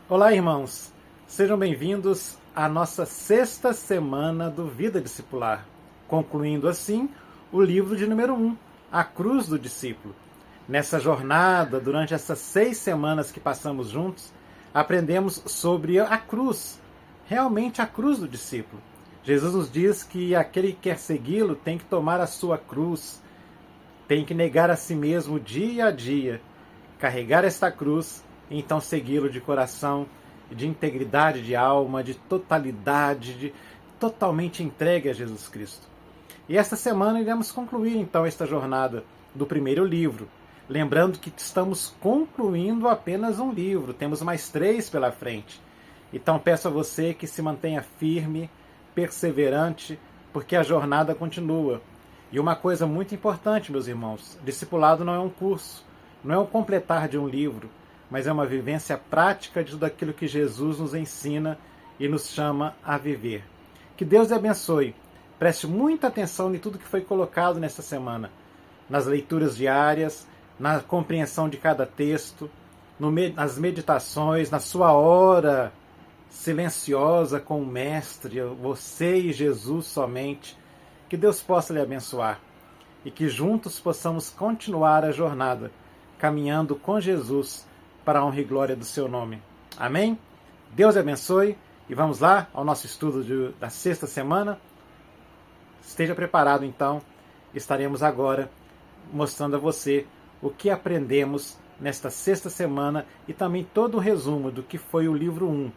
Olá, irmãos. Sejam bem-vindos à nossa sexta semana do Vida Discipular, concluindo assim o livro de número 1, A Cruz do Discípulo. Nessa jornada, durante essas 6 semanas que passamos juntos, aprendemos sobre a cruz, realmente a cruz do discípulo. Jesus nos diz que aquele que quer segui-lo tem que tomar a sua cruz, tem que negar a si mesmo dia a dia, carregar esta cruz e então segui-lo de coração, de integridade de alma, de totalidade, de totalmente entregue a Jesus Cristo. E esta semana iremos concluir então esta jornada do primeiro livro, lembrando que estamos concluindo apenas um livro, temos mais 3 pela frente. Então peço a você que se mantenha firme, perseverante, porque a jornada continua. E uma coisa muito importante, meus irmãos, discipulado não é um curso, não é o completar de um livro, mas é uma vivência prática de tudo aquilo que Jesus nos ensina e nos chama a viver. Que Deus lhe abençoe. Preste muita atenção em tudo que foi colocado nesta semana, nas leituras diárias, na compreensão de cada texto, nas meditações, na sua hora silenciosa com o Mestre, você e Jesus somente. Que Deus possa lhe abençoar e que juntos possamos continuar a jornada, caminhando com Jesus para a honra e glória do seu nome. Amém? Deus abençoe e vamos lá ao nosso estudo da sexta semana. Esteja preparado então, estaremos agora mostrando a você o que aprendemos nesta sexta semana e também todo o resumo do que foi o livro 1,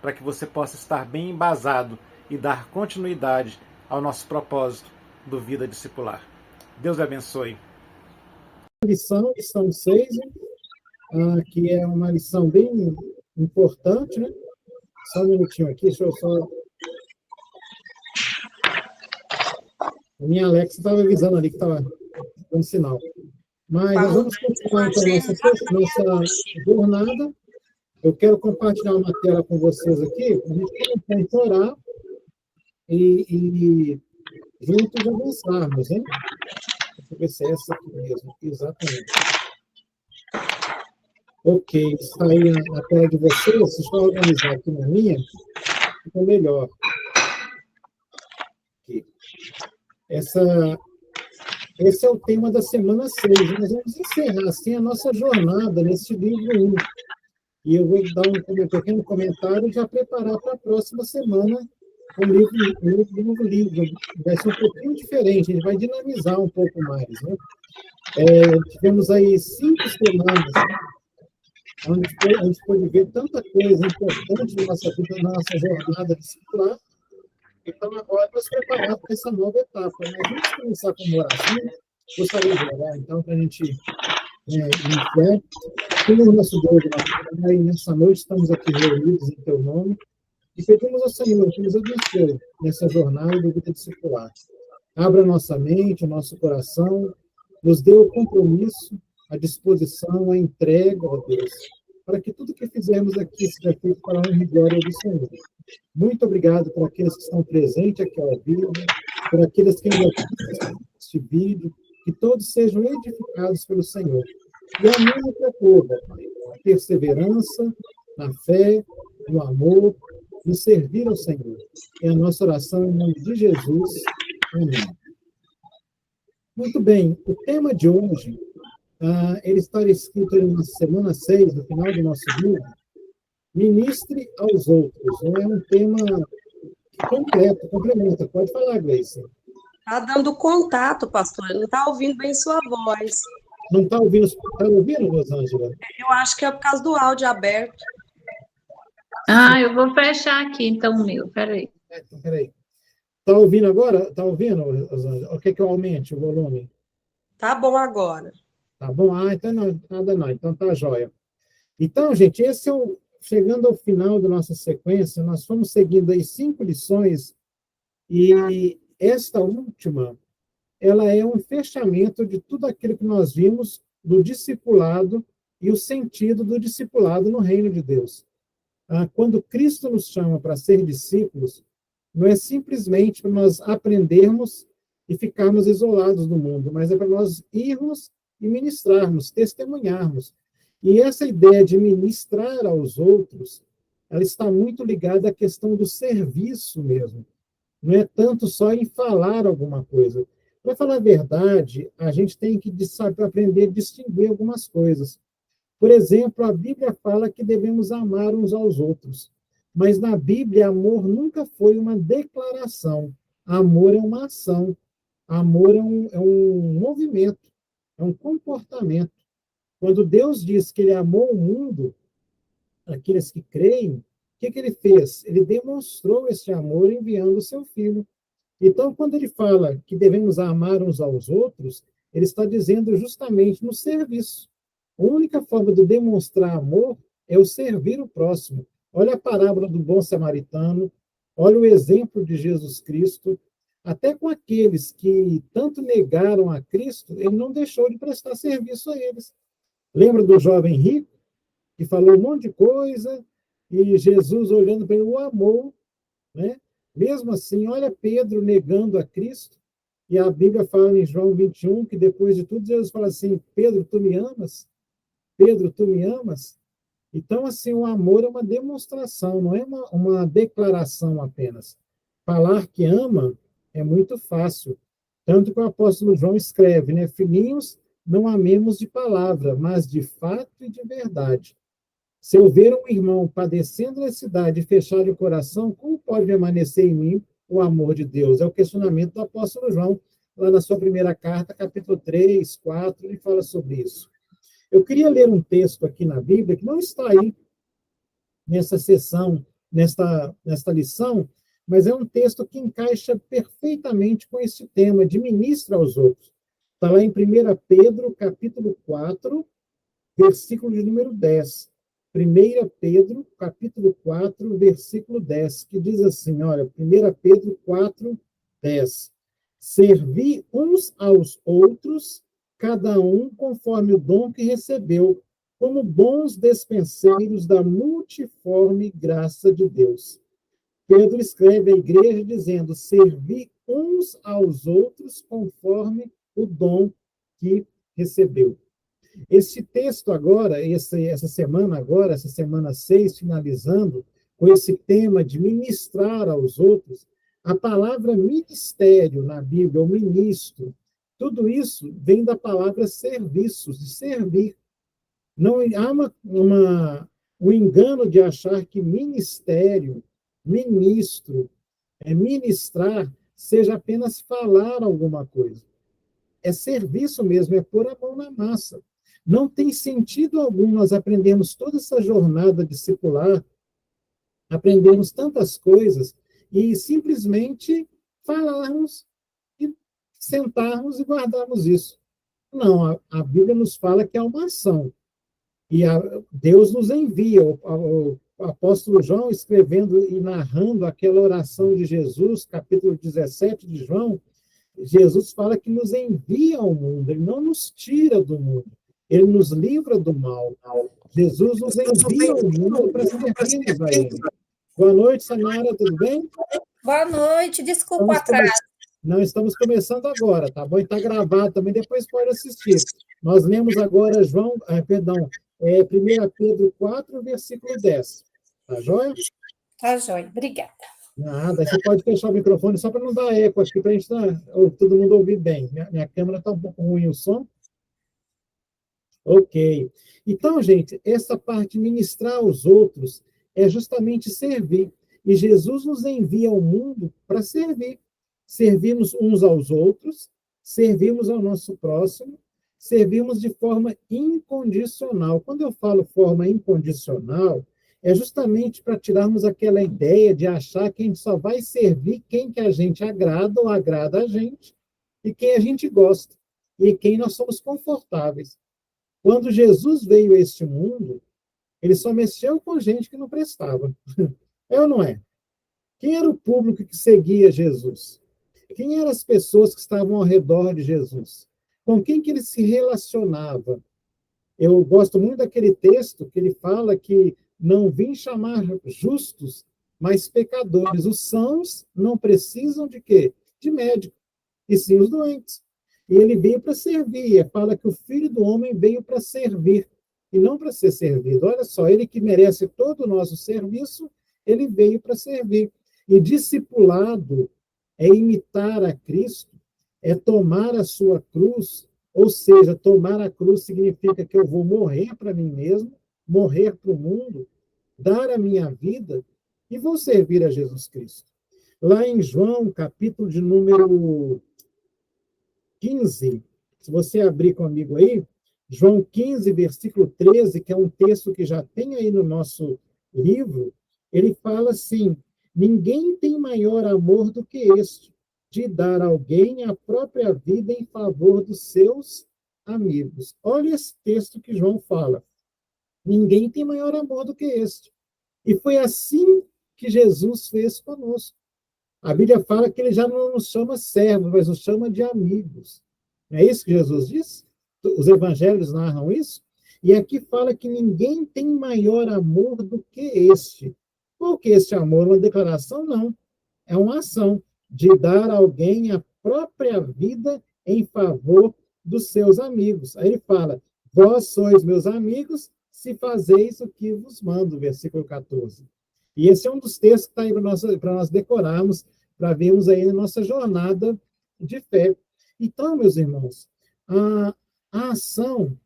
para que você possa estar bem embasado e dar continuidade ao nosso propósito do Vida Discipular. Deus lhe abençoe. Lição 6, que é uma lição bem importante, né? Só um minutinho aqui, deixa eu só... A minha Alexa estava avisando ali que estava dando sinal. Mas nós vamos continuar então nossa jornada. Eu quero compartilhar uma tela com vocês aqui, para a gente começar a orar e juntos avançarmos, né? Deixa eu ver se é essa aqui mesmo. Exatamente. Ok, está aí na tela de vocês. Deixa eu organizar aqui na minha, fica melhor. Aqui. Esse é o tema da semana 6. Nós vamos encerrar assim a nossa jornada nesse livro 1. E eu vou dar um pequeno comentário e já preparar para a próxima semana um novo livro. Vai ser um pouquinho diferente, a gente vai dinamizar um pouco mais, né? Tivemos aí 5 semanas onde a gente pôde ver tanta coisa importante na nossa vida, na nossa jornada discipular. Então, agora, nós preparamos para essa nova etapa. Mas vamos começar com uma oração. Gostaria de orar, então, para a gente iniciar. Senhor, nosso Deus, Pai, nessa noite estamos aqui reunidos em Teu nome e pedimos ao Senhor que nos abençoe nessa jornada do vida discipular. Abra nossa mente, o nosso coração, nos dê o compromisso, a disposição, a entrega, ó Deus, para que tudo que fizermos aqui seja feito para a honra e glória do Senhor. Muito obrigado por aqueles que estão presentes aqui ao vivo, por aqueles que ainda assistem este vídeo, que todos sejam edificados pelo Senhor. E a minha povo, Pai, a perseverança, na fé, no amor, no servir ao Senhor. É a nossa oração em nome de Jesus. Amém. Muito bem, o tema de hoje, ele está escrito na semana 6, no final do nosso livro, Ministre aos outros. Não é um tema completo, complementa. Pode falar, Gleice. Está dando contato, pastor. Ele não está ouvindo bem sua voz. Não está ouvindo? Está ouvindo, Rosângela? Eu acho que é por causa do áudio aberto. Eu vou fechar aqui, então, o meu. Peraí. Peraí. Está ouvindo agora? Está ouvindo, Rosângela? O que eu aumente o volume? Tá bom agora. Tá bom? Então não, nada não. Então tá jóia. Então, gente, chegando ao final da nossa sequência, nós fomos seguindo aí 5 lições e esta última, ela é um fechamento de tudo aquilo que nós vimos do discipulado e o sentido do discipulado no reino de Deus. Quando Cristo nos chama para ser discípulos, não é simplesmente para nós aprendermos e ficarmos isolados do mundo, mas é para nós irmos e ministrarmos, testemunharmos. E essa ideia de ministrar aos outros, ela está muito ligada à questão do serviço mesmo. Não é tanto só em falar alguma coisa. Para falar a verdade, a gente tem que saber aprender a distinguir algumas coisas. Por exemplo, a Bíblia fala que devemos amar uns aos outros. Mas na Bíblia, amor nunca foi uma declaração. Amor é uma ação. Amor é um movimento, é um comportamento. Quando Deus diz que ele amou o mundo, aqueles que creem, o que ele fez? Ele demonstrou esse amor enviando o seu filho. Então, quando ele fala que devemos amar uns aos outros, ele está dizendo justamente no serviço. A única forma de demonstrar amor é o servir o próximo. Olha a parábola do bom samaritano, olha o exemplo de Jesus Cristo. Até com aqueles que tanto negaram a Cristo, ele não deixou de prestar serviço a eles. Lembra do jovem rico, que falou um monte de coisa, e Jesus, olhando para ele, o amou, né? Mesmo assim, olha Pedro negando a Cristo, e a Bíblia fala em João 21, que depois de tudo, Jesus fala assim, Pedro, tu me amas? Pedro, tu me amas? Então, assim, o amor é uma demonstração, não é uma declaração apenas. Falar que ama é muito fácil. Tanto que o apóstolo João escreve, né? Filhinhos, não amemos de palavra, mas de fato e de verdade. Se eu ver um irmão padecendo necessidade e fechar o coração, como pode permanecer em mim o amor de Deus? É o questionamento do apóstolo João, lá na sua primeira carta, capítulo 3, 4, ele fala sobre isso. Eu queria ler um texto aqui na Bíblia, que não está aí nessa sessão, nesta lição, mas é um texto que encaixa perfeitamente com esse tema de ministra aos outros. Está lá em 1 Pedro, capítulo 4, versículo de número 10. 1 Pedro, capítulo 4, versículo 10, que diz assim, olha, 1 Pedro 4, 10. Servi uns aos outros, cada um conforme o dom que recebeu, como bons despenseiros da multiforme graça de Deus. Pedro escreve à igreja dizendo, servi uns aos outros conforme o dom que recebeu. Esse texto agora, essa semana 6, finalizando, com esse tema de ministrar aos outros, a palavra ministério na Bíblia, o ministro, tudo isso vem da palavra serviços, de servir. Não há um engano de achar que ministério, ministro, ministrar, seja apenas falar alguma coisa. É serviço mesmo, é pôr a mão na massa. Não tem sentido algum nós aprendermos toda essa jornada discipular, aprendermos tantas coisas e simplesmente falarmos e sentarmos e guardarmos isso. Não, a Bíblia nos fala que é uma ação. E Deus nos envia. O apóstolo João, escrevendo e narrando aquela oração de Jesus, capítulo 17 de João, Jesus fala que nos envia ao mundo, ele não nos tira do mundo, ele nos livra do mal. Jesus nos envia ao mundo para servirmos a ele. Boa noite, Samara, tudo bem? Boa noite, desculpa o atraso. Não, estamos começando agora, tá bom? Está gravado também, depois pode assistir. Nós lemos agora 1 Pedro 4, versículo 10. Tá joia? Tá joia, obrigada. Nada, você pode fechar o microfone só para não dar eco aqui, para a gente todo mundo ouvir bem. Minha câmera está um pouco ruim o som. Ok. Então, gente, essa parte de ministrar aos outros é justamente servir. E Jesus nos envia ao mundo para servir. Servirmos uns aos outros, servirmos ao nosso próximo, servirmos de forma incondicional. Quando eu falo forma incondicional, é justamente para tirarmos aquela ideia de achar que a gente só vai servir quem que a gente agrada ou agrada a gente, e quem a gente gosta, e quem nós somos confortáveis. Quando Jesus veio a este mundo, ele só mexeu com gente que não prestava. É ou não é? Quem era o público que seguia Jesus? Quem eram as pessoas que estavam ao redor de Jesus? Com quem que ele se relacionava? Eu gosto muito daquele texto que ele fala que não vim chamar justos, mas pecadores. Os sãos não precisam de quê? De médico, e sim os doentes. E ele veio para servir. Fala que o Filho do Homem veio para servir. e não para ser servido. Olha só, ele que merece todo o nosso serviço, ele veio para servir. E discipulado é imitar a Cristo, é tomar a sua cruz, ou seja, tomar a cruz significa que eu vou morrer para mim mesmo, morrer para o mundo, dar a minha vida e vou servir a Jesus Cristo. Lá em João, capítulo de número 15, se você abrir comigo aí, João 15, versículo 13, que é um texto que já tem aí no nosso livro, ele fala assim: ninguém tem maior amor do que este, de dar a alguém a própria vida em favor dos seus amigos. Olha esse texto que João fala. Ninguém tem maior amor do que este. E foi assim que Jesus fez conosco. A Bíblia fala que ele já não nos chama servos, mas nos chama de amigos. Não é isso que Jesus diz? Os evangelhos narram isso. E aqui fala que ninguém tem maior amor do que este. Qual que é este amor? Uma declaração? Não. É uma ação de dar a alguém a própria vida em favor dos seus amigos. Aí ele fala: vós sois meus amigos se fazeis o que vos mando, versículo 14. E esse é um dos textos que está aí para nós decorarmos, para vermos aí a nossa jornada de fé. Então, meus irmãos, a ação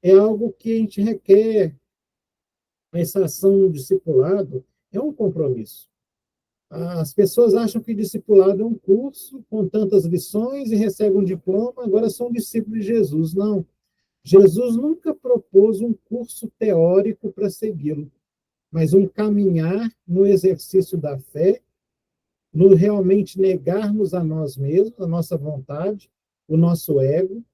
é algo que a gente requer. Essa ação no discipulado é um compromisso. As pessoas acham que discipulado é um curso com tantas lições e recebe um diploma, agora são discípulos de Jesus. Não. Jesus nunca propôs um curso teórico para segui-lo, mas um caminhar no exercício da fé, no realmente negarmos a nós mesmos, a nossa vontade, o nosso ego,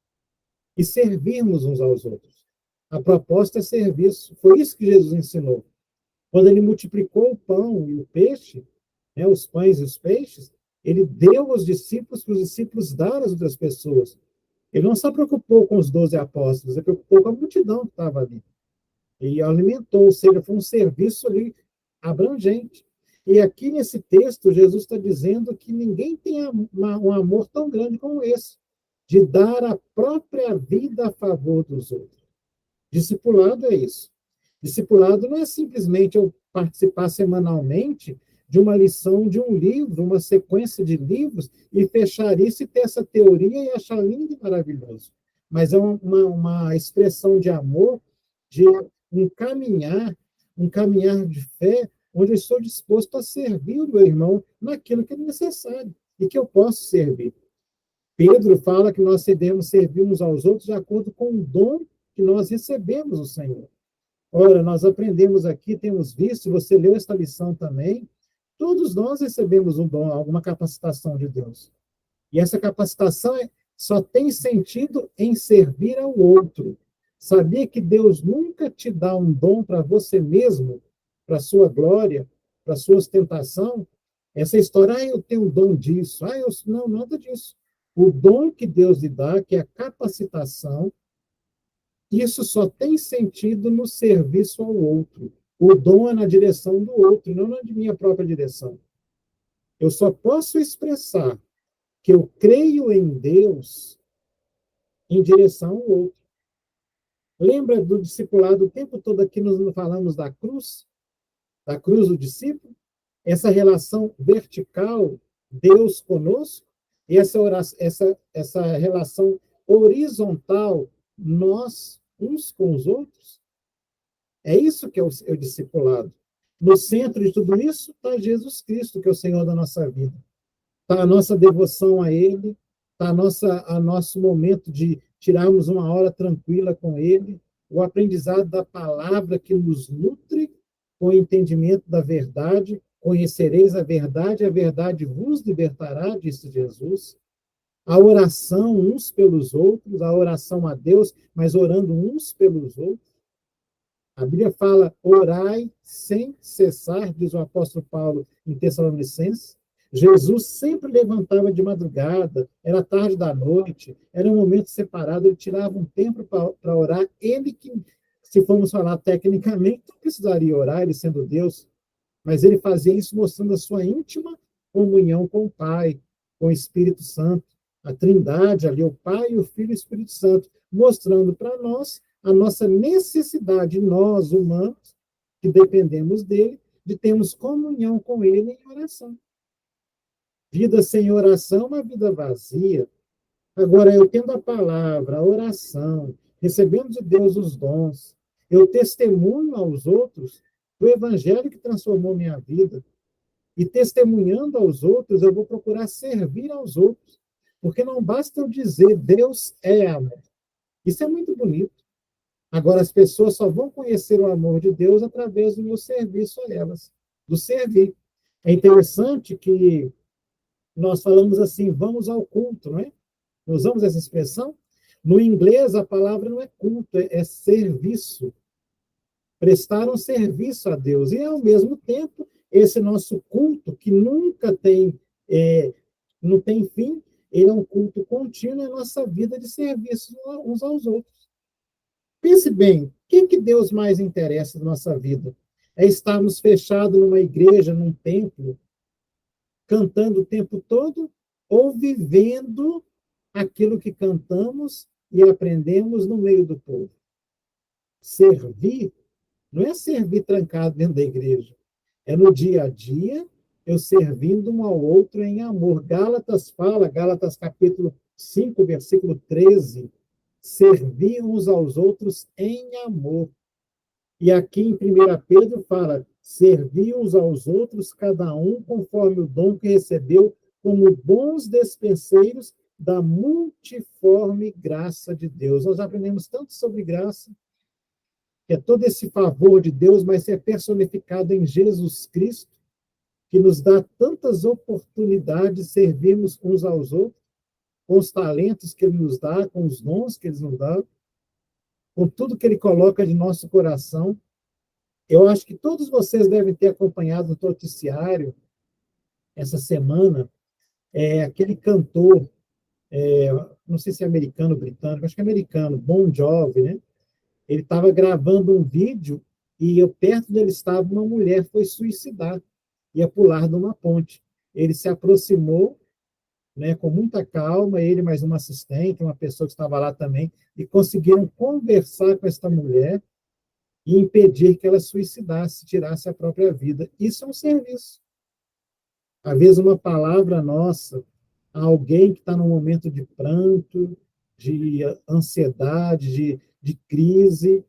e servirmos uns aos outros. A proposta é serviço. Foi isso que Jesus ensinou. Quando ele multiplicou o pão e o peixe, né, os pães e os peixes, ele deu aos discípulos para os discípulos dar às outras pessoas. Ele não só preocupou com os 12 apóstolos, ele preocupou com a multidão que estava ali. E alimentou, ou seja, foi um serviço ali abrangente. E aqui nesse texto, Jesus está dizendo que ninguém tem um amor tão grande como esse, de dar a própria vida a favor dos outros. Discipulado é isso. Discipulado não é simplesmente eu participar semanalmente de uma lição de um livro, uma sequência de livros, e fechar isso e ter essa teoria e achar lindo e maravilhoso. Mas é uma expressão de amor, de um caminhar de fé, onde eu estou disposto a servir o meu irmão naquilo que é necessário e que eu posso servir. Pedro fala que nós devemos servir uns aos outros de acordo com o dom que nós recebemos do Senhor. Ora, nós aprendemos aqui, temos visto, você leu esta lição também, todos nós recebemos um dom, alguma capacitação de Deus. E essa capacitação só tem sentido em servir ao outro. Sabia que Deus nunca te dá um dom para você mesmo, para a sua glória, para a sua ostentação? Essa história, eu tenho um dom disso. Não, nada disso. O dom que Deus lhe dá, que é a capacitação, isso só tem sentido no serviço ao outro. O dom é na direção do outro, não na minha própria direção. Eu só posso expressar que eu creio em Deus em direção ao outro. Lembra do discipulado o tempo todo aqui nós falamos da cruz do discípulo? Essa relação vertical, Deus conosco, e essa relação horizontal, nós uns com os outros. É isso que é o discipulado. No centro de tudo isso está Jesus Cristo, que é o Senhor da nossa vida. Está a nossa devoção a Ele, está a nosso momento de tirarmos uma hora tranquila com Ele, o aprendizado da palavra que nos nutre com o entendimento da verdade. Conhecereis a verdade vos libertará, disse Jesus. A oração uns pelos outros, a oração a Deus, mas orando uns pelos outros. A Bíblia fala, orai sem cessar, diz o apóstolo Paulo em Tessalonicenses. Jesus sempre levantava de madrugada, era tarde da noite, era um momento separado, ele tirava um tempo para orar. Ele que, se formos falar tecnicamente, não precisaria orar, ele sendo Deus, mas ele fazia isso mostrando a sua íntima comunhão com o Pai, com o Espírito Santo, a Trindade ali, o Pai, o Filho e o Espírito Santo, mostrando para nós a nossa necessidade, nós, humanos, que dependemos dele, de termos comunhão com ele em oração. Vida sem oração é uma vida vazia. Agora, eu tendo a palavra, a oração, recebendo de Deus os dons, eu testemunho aos outros do evangelho que transformou minha vida. E testemunhando aos outros, eu vou procurar servir aos outros. Porque não basta eu dizer Deus é amor. Isso é muito bonito. Agora, as pessoas só vão conhecer o amor de Deus através do meu serviço a elas, do servir. É interessante que nós falamos assim, vamos ao culto, não é? Usamos essa expressão. No inglês, a palavra não é culto, é serviço. Prestar um serviço a Deus. E, ao mesmo tempo, esse nosso culto, que nunca tem, não tem fim, ele é um culto contínuo em nossa vida de serviço uns aos outros. Pense bem, o que Deus mais interessa na nossa vida? É estarmos fechados numa igreja, num templo, cantando o tempo todo, ou vivendo aquilo que cantamos e aprendemos no meio do povo? Servir não é servir trancado dentro da igreja. É no dia a dia, eu servindo um ao outro em amor. Gálatas fala, Gálatas capítulo 5, versículo 13, servir uns aos outros em amor. E aqui em 1 Pedro fala, servir uns aos outros, cada um conforme o dom que recebeu, como bons despenseiros da multiforme graça de Deus. Nós aprendemos tanto sobre graça, que é todo esse favor de Deus, mas é personificado em Jesus Cristo, que nos dá tantas oportunidades de servirmos uns aos outros, com os talentos que Ele nos dá, com os dons que Ele nos dá, com tudo que Ele coloca de nosso coração. Eu acho que todos vocês devem ter acompanhado no noticiário essa semana, aquele cantor, não sei se é americano ou britânico, acho que é americano, Bon Jovi, né? Ele estava gravando um vídeo e perto dele estava uma mulher, foi suicidar, ia pular de uma ponte. Ele se aproximou, né, com muita calma, ele mais uma assistente, uma pessoa que estava lá também, e conseguiram conversar com essa mulher e impedir que ela suicidasse, tirasse a própria vida. Isso é um serviço. Às vezes, uma palavra nossa a alguém que está num momento de pranto, de ansiedade, de crise,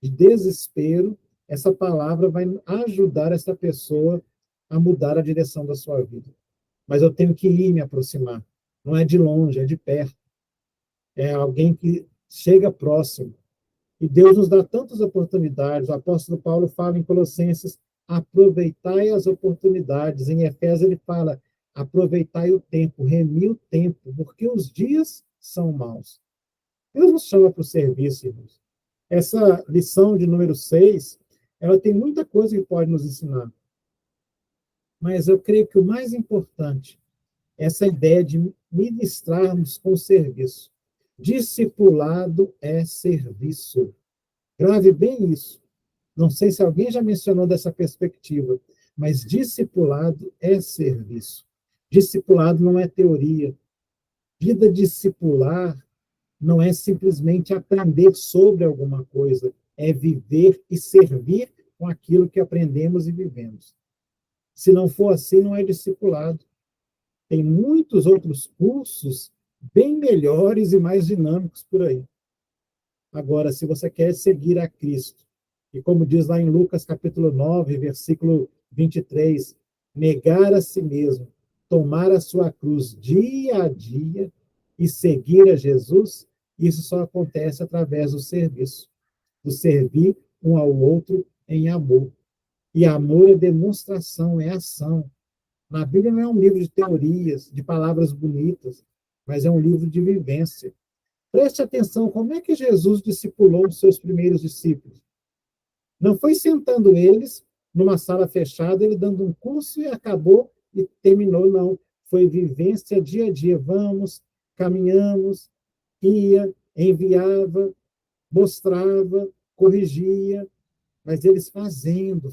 de desespero, essa palavra vai ajudar essa pessoa a mudar a direção da sua vida. Mas eu tenho que ir me aproximar. Não é de longe, é de perto. É alguém que chega próximo. E Deus nos dá tantas oportunidades. O apóstolo Paulo fala em Colossenses, aproveitai as oportunidades. Em Efésios ele fala, aproveitai o tempo, remi o tempo, porque os dias são maus. Deus nos chama para o serviço, irmãos. Essa lição de número 6, ela tem muita coisa que pode nos ensinar. Mas eu creio que o mais importante é essa ideia de ministrarmos com serviço. Discipulado é serviço. Grave bem isso. Não sei se alguém já mencionou dessa perspectiva, mas discipulado é serviço. Discipulado não é teoria. Vida discipular não é simplesmente aprender sobre alguma coisa, é viver e servir com aquilo que aprendemos e vivemos. Se não for assim, não é discipulado. Tem muitos outros cursos bem melhores e mais dinâmicos por aí. Agora, se você quer seguir a Cristo, e como diz lá em Lucas capítulo 9, versículo 23, negar a si mesmo, tomar a sua cruz dia a dia e seguir a Jesus, isso só acontece através do serviço, do servir um ao outro em amor. E amor é demonstração, é ação. Na Bíblia não é um livro de teorias, de palavras bonitas, mas é um livro de vivência. Preste atenção, como é que Jesus discipulou os seus primeiros discípulos? Não foi sentando eles numa sala fechada, ele dando um curso e acabou e terminou, não. Foi vivência dia a dia. Vamos, caminhamos, ia, enviava, mostrava, corrigia, mas eles fazendo,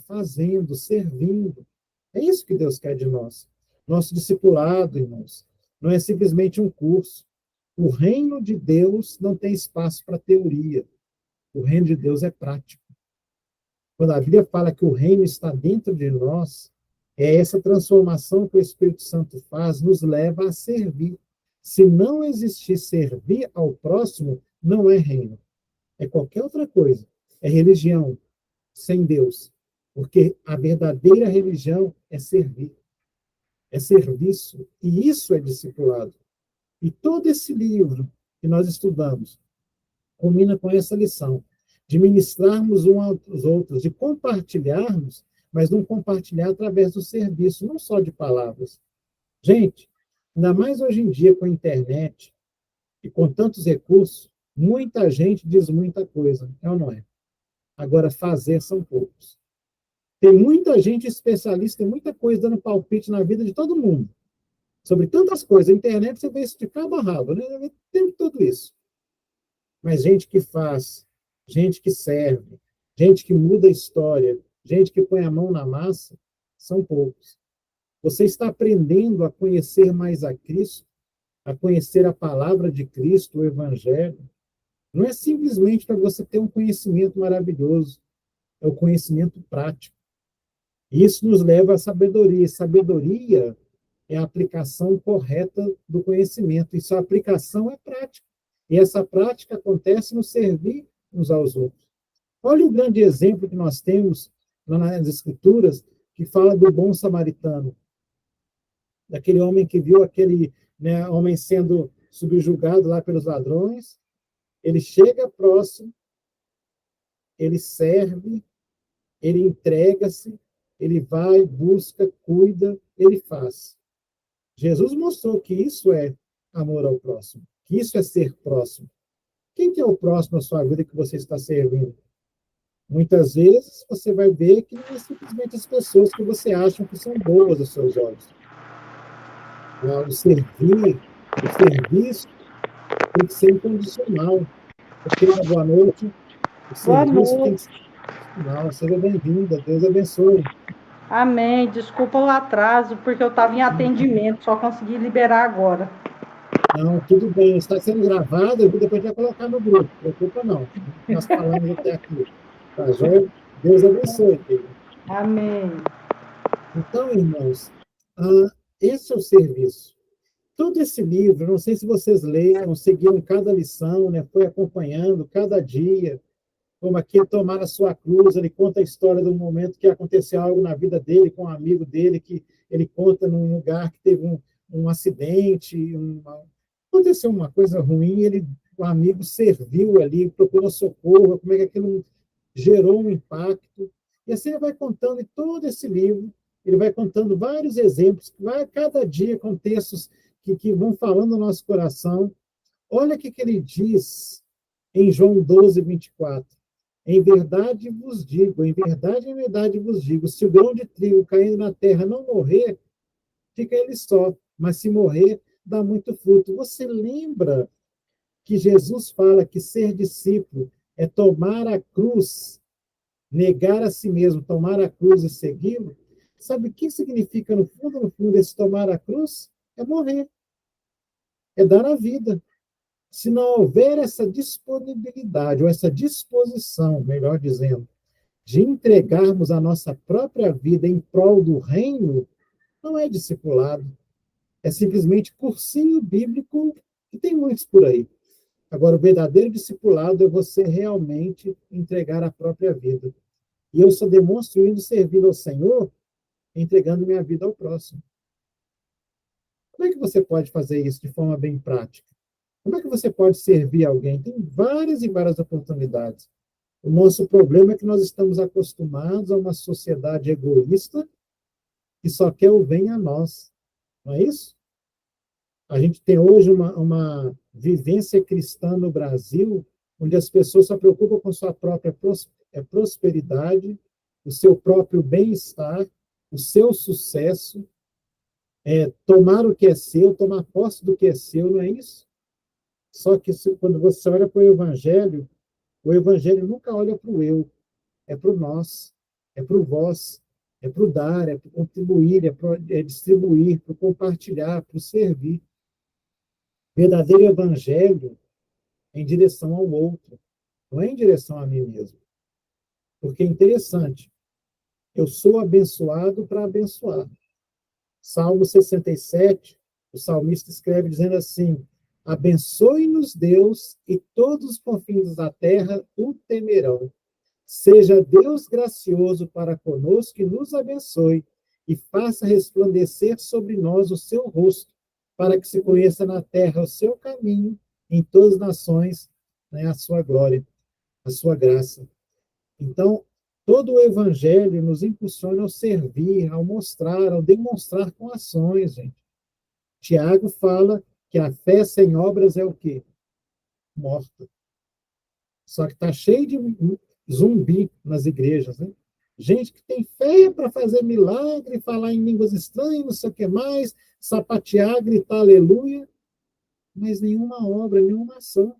servindo. É isso que Deus quer de nós. Nosso discipulado, irmãos, não é simplesmente um curso. O reino de Deus não tem espaço para teoria. O reino de Deus é prático. Quando a Bíblia fala que o reino está dentro de nós, é essa transformação que o Espírito Santo faz, nos leva a servir. Se não existir servir ao próximo, não é reino. É qualquer outra coisa. É religião sem Deus. Porque a verdadeira religião é servir. É serviço. E isso é discipulado. E todo esse livro que nós estudamos culmina com essa lição, de ministrarmos uns aos outros, de compartilharmos, mas não compartilhar através do serviço, não só de palavras. Gente, ainda mais hoje em dia com a internet e com tantos recursos, muita gente diz muita coisa, é ou não é? Agora, fazer são poucos. Tem muita gente especialista em muita coisa dando palpite na vida de todo mundo, sobre tantas coisas. A internet você vê isso de cabo a rabo, né? Tem tudo isso. Mas gente que faz, gente que serve, gente que muda a história, gente que põe a mão na massa, são poucos. Você está aprendendo a conhecer mais a Cristo, a conhecer a palavra de Cristo, o Evangelho. Não é simplesmente para você ter um conhecimento maravilhoso, é o conhecimento prático. E isso nos leva à sabedoria. Sabedoria é a aplicação correta do conhecimento, e sua aplicação é prática. E essa prática acontece no servir uns aos outros. Olha o grande exemplo que nós temos nas Escrituras, que fala do bom samaritano, daquele homem que viu aquele, né, homem sendo subjugado lá pelos ladrões. Ele chega próximo, ele serve, ele entrega-se, ele vai, busca, cuida, ele faz. Jesus mostrou que isso é amor ao próximo, que isso é ser próximo. Quem que é o próximo na sua vida que você está servindo? Muitas vezes você vai ver que não é simplesmente as pessoas que você acha que são boas aos seus olhos. O servir, o serviço tem que ser incondicional. Ok, boa noite. O serviço tem que ser incondicional. Seja bem-vinda. Deus abençoe. Amém. Desculpa o atraso, porque eu estava em atendimento, só consegui liberar agora. Não, tudo bem. Está sendo gravado, depois a gente vai colocar no grupo. Não preocupa, não. Nós falamos até aqui. Tá joia? Deus abençoe, querido. Amém. Então, irmãos, esse é o serviço. Todo esse livro, não sei se vocês leram, seguiram cada lição, né? Foi acompanhando cada dia, como aqui tomar a sua cruz, ele conta a história do momento que aconteceu algo na vida dele, com um amigo dele, que ele conta num lugar que teve um acidente, aconteceu uma coisa ruim, o amigo serviu ali, procurou socorro, como é que aquilo gerou um impacto. E assim ele vai contando em todo esse livro, ele vai contando vários exemplos, cada dia com textos que vão falando no nosso coração. Olha o que ele diz em João 12, 24. Em verdade vos digo, em verdade vos digo, se o grão de trigo caindo na terra não morrer, fica ele só, mas se morrer, dá muito fruto. Você lembra que Jesus fala que ser discípulo é tomar a cruz, negar a si mesmo, tomar a cruz e segui-lo? Sabe o que significa, no fundo, esse tomar a cruz? É morrer. É dar a vida. Se não houver essa disponibilidade, ou essa disposição, melhor dizendo, de entregarmos a nossa própria vida em prol do reino, não é discipulado. É simplesmente cursinho bíblico, que tem muitos por aí. Agora, o verdadeiro discipulado é você realmente entregar a própria vida. E eu só demonstro indo servir ao Senhor, entregando minha vida ao próximo. Como é que você pode fazer isso de forma bem prática? Como é que você pode servir alguém? Tem várias e várias oportunidades. O nosso problema é que nós estamos acostumados a uma sociedade egoísta que só quer o bem a nós. Não é isso? A gente tem hoje uma vivência cristã no Brasil, onde as pessoas só preocupam com sua própria prosperidade, o seu próprio bem-estar, o seu sucesso, tomar o que é seu, tomar posse do que é seu, não é isso? Só que quando você olha para o Evangelho nunca olha para o eu, é para o nós, é para o vós, é para o dar, é para contribuir, é distribuir, para compartilhar, para servir. Verdadeiro Evangelho em direção ao outro. não é em direção a mim mesmo. Porque é interessante, eu sou abençoado para abençoar. Salmo 67, o salmista escreve dizendo assim: abençoe-nos Deus, e todos os confins da terra o temerão. Seja Deus gracioso para conosco e nos abençoe, e faça resplandecer sobre nós o seu rosto, para que se conheça na terra o seu caminho, em todas as nações, né, a sua glória, a sua graça. Então, todo o evangelho nos impulsiona ao servir, ao mostrar, ao demonstrar com ações, gente. Tiago fala que a fé sem obras é o quê? Morta. Só que está cheio de zumbi nas igrejas, né? Gente que tem fé para fazer milagre, falar em línguas estranhas, não sei o que mais, sapatear, gritar aleluia, mas nenhuma obra, nenhuma ação.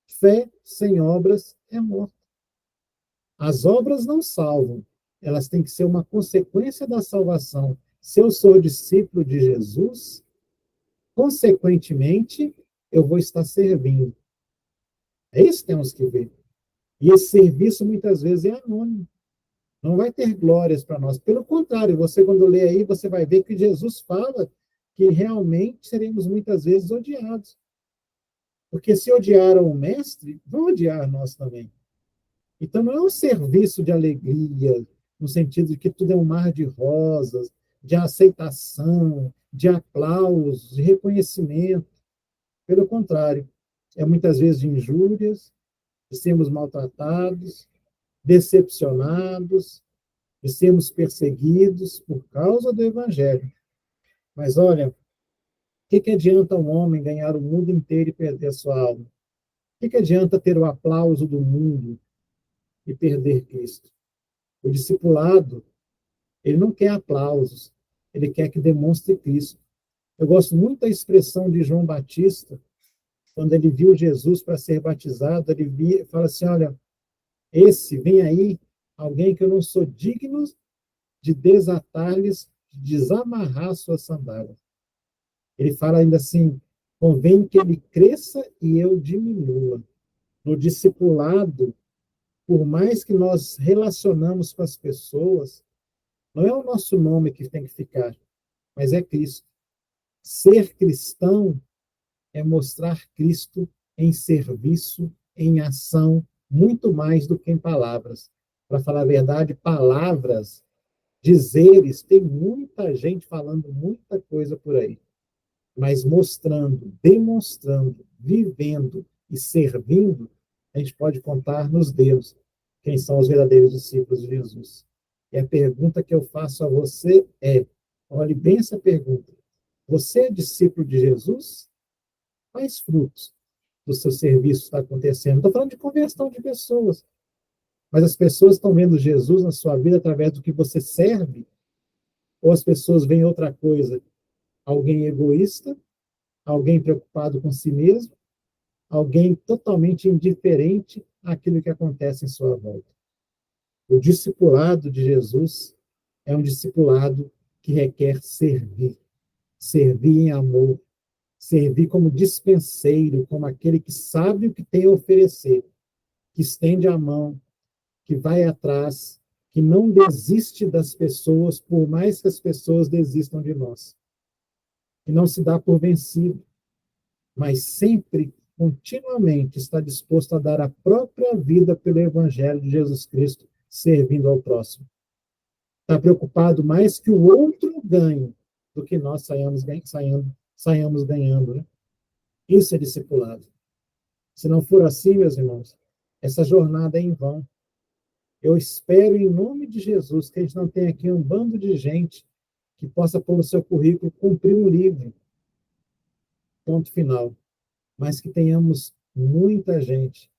Fé sem obras é morta. As obras não salvam, elas têm que ser uma consequência da salvação. Se eu sou discípulo de Jesus, consequentemente, eu vou estar servindo. É isso que temos que ver. E esse serviço, muitas vezes, é anônimo. Não vai ter glórias para nós. Pelo contrário, você, quando lê aí, você vai ver que Jesus fala que realmente seremos, muitas vezes, odiados. Porque se odiaram o Mestre, vão odiar nós também. Então, não é um serviço de alegria, no sentido de que tudo é um mar de rosas, de aceitação, de aplausos, de reconhecimento. Pelo contrário, é muitas vezes de injúrias, de sermos maltratados, decepcionados, de sermos perseguidos por causa do Evangelho. Mas olha, o que adianta um homem ganhar o mundo inteiro e perder a sua alma? O que adianta ter o aplauso do mundo e perder Cristo? O discipulado, ele não quer aplausos, ele quer que demonstre Cristo. Eu gosto muito da expressão de João Batista, quando ele viu Jesus para ser batizado, ele fala assim, olha, vem aí alguém que eu não sou digno de desatar-lhes, de desamarrar suas sandálias. Ele fala ainda assim, convém que ele cresça e eu diminua. No discipulado, por mais que nós relacionamos com as pessoas, não é o nosso nome que tem que ficar, mas é Cristo. Ser cristão é mostrar Cristo em serviço, em ação, muito mais do que em palavras. Para falar a verdade, palavras, dizeres, tem muita gente falando muita coisa por aí. Mas mostrando, demonstrando, vivendo e servindo, a gente pode contar nos dedos quem são os verdadeiros discípulos de Jesus. E a pergunta que eu faço a você é, olhe bem essa pergunta, você é discípulo de Jesus? Quais frutos do seu serviço está acontecendo? Estou falando de conversão de pessoas. Mas as pessoas estão vendo Jesus na sua vida através do que você serve? Ou as pessoas veem outra coisa? Alguém egoísta? Alguém preocupado com si mesmo? Alguém totalmente indiferente àquilo que acontece em sua volta? O discipulado de Jesus é um discipulado que requer servir. Servir em amor. Servir como dispenseiro, como aquele que sabe o que tem a oferecer, que estende a mão, que vai atrás, que não desiste das pessoas, por mais que as pessoas desistam de nós. Que não se dá por vencido, mas sempre, continuamente, está disposto a dar a própria vida pelo Evangelho de Jesus Cristo, servindo ao próximo. Está preocupado mais que o outro ganhe do que nós saiamos ganhando. Né? Isso é discipulado. Se não for assim, meus irmãos, essa jornada é em vão. Eu espero, em nome de Jesus, que a gente não tenha aqui um bando de gente que possa pôr no seu currículo cumprir um livro. Ponto final. Mas que tenhamos muita gente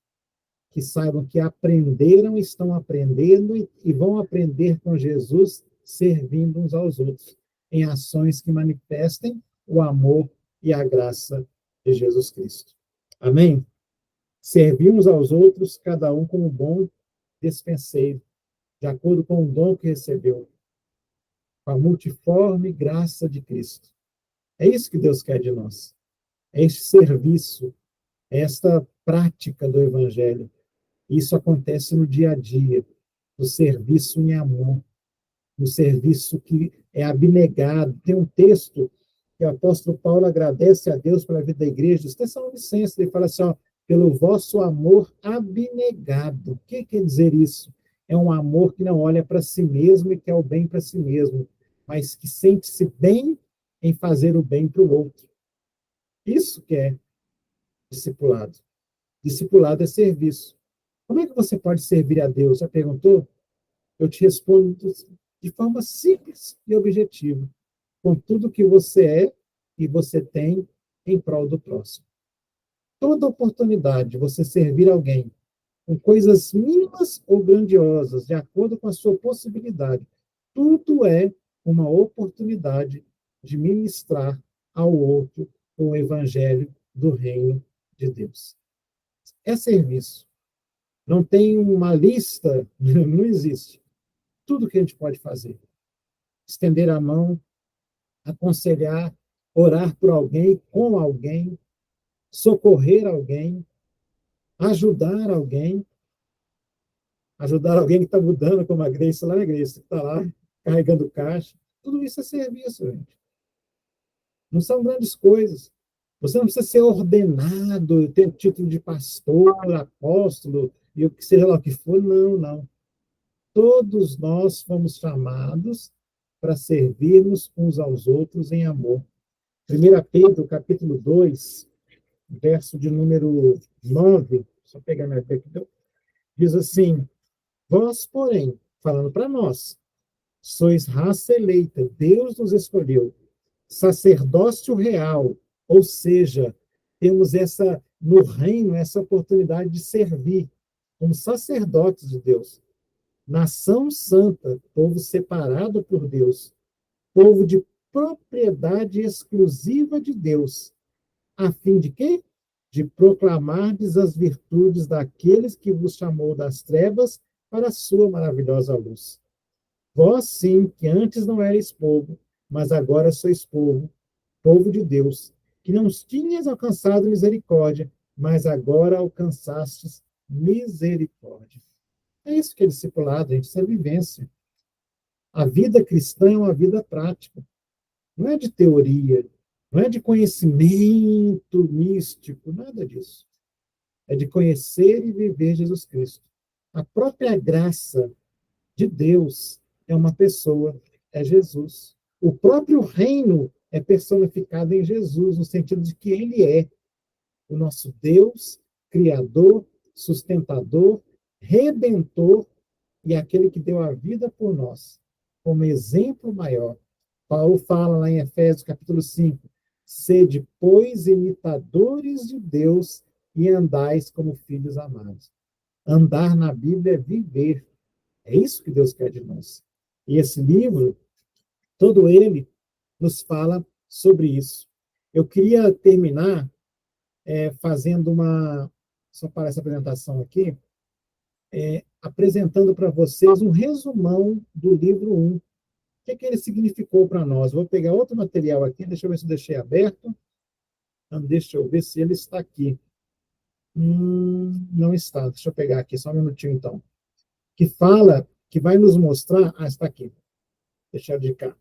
que saibam que aprenderam, estão aprendendo e vão aprender com Jesus, servindo uns aos outros, em ações que manifestem o amor e a graça de Jesus Cristo. Amém? Servir uns aos outros, cada um como bom dispenseiro, de acordo com o dom que recebeu, com a multiforme graça de Cristo. É isso que Deus quer de nós. É este serviço, é esta prática do Evangelho. Isso acontece no dia a dia, no serviço em amor, no serviço que é abnegado. Tem um texto que o apóstolo Paulo agradece a Deus pela vida da igreja, os Tessalonicenses, ele fala assim, ó, pelo vosso amor abnegado. O que quer dizer isso? É um amor que não olha para si mesmo e quer o bem para si mesmo, mas que sente-se bem em fazer o bem para o outro. Isso que é discipulado. Discipulado é serviço. Como é que você pode servir a Deus? Já perguntou? Eu te respondo de forma simples e objetiva, com tudo que você é e você tem em prol do próximo. Toda oportunidade de você servir alguém com coisas mínimas ou grandiosas, de acordo com a sua possibilidade, tudo é uma oportunidade de ministrar ao outro o evangelho do reino de Deus. É serviço. Não tem uma lista, não existe. Tudo que a gente pode fazer. Estender a mão, aconselhar, orar por alguém, com alguém, socorrer alguém, ajudar alguém que está mudando, como a Grace lá, a Grace que está lá carregando caixa. Tudo isso é serviço, gente. Não são grandes coisas. Você não precisa ser ordenado, ter o título de pastor, apóstolo, e o que seja lá o que for. Não, não. Todos nós fomos chamados para servirmos uns aos outros em amor. 1 Pedro, capítulo 2, verso de número 9, só pegar minha Bíblia aqui, diz assim, vós, porém, falando para nós, sois raça eleita, Deus nos escolheu, sacerdócio real, ou seja, temos no reino, essa oportunidade de servir como sacerdotes de Deus. Nação santa, povo separado por Deus, povo de propriedade exclusiva de Deus, a fim de quê? De proclamardes as virtudes daqueles que vos chamou das trevas para a sua maravilhosa luz. Vós, sim, que antes não erais povo, mas agora sois povo, povo de Deus, que não tinhas alcançado misericórdia, mas agora alcançastes misericórdia. É isso que é discipulado, gente, isso é vivência. A vida cristã é uma vida prática. Não é de teoria, não é de conhecimento místico, nada disso. É de conhecer e viver Jesus Cristo. A própria graça de Deus é uma pessoa, é Jesus. O próprio reino é personificado em Jesus, no sentido de que ele é o nosso Deus, Criador, sustentador, Redentor e aquele que deu a vida por nós, como exemplo maior. Paulo fala lá em Efésios, capítulo 5, sede, pois, imitadores de Deus e andais como filhos amados. Andar na Bíblia é viver. É isso que Deus quer de nós. E esse livro, todo ele, nos fala sobre isso. Eu queria terminar fazendo só para essa apresentação aqui, apresentando para vocês um resumão do livro 1. O que ele significou para nós? Vou pegar outro material aqui, deixa eu ver se eu deixei aberto. Então, deixa eu ver se ele está aqui. Não está, deixa eu pegar aqui, só um minutinho então. Que vai nos mostrar, está aqui, deixa eu de cá,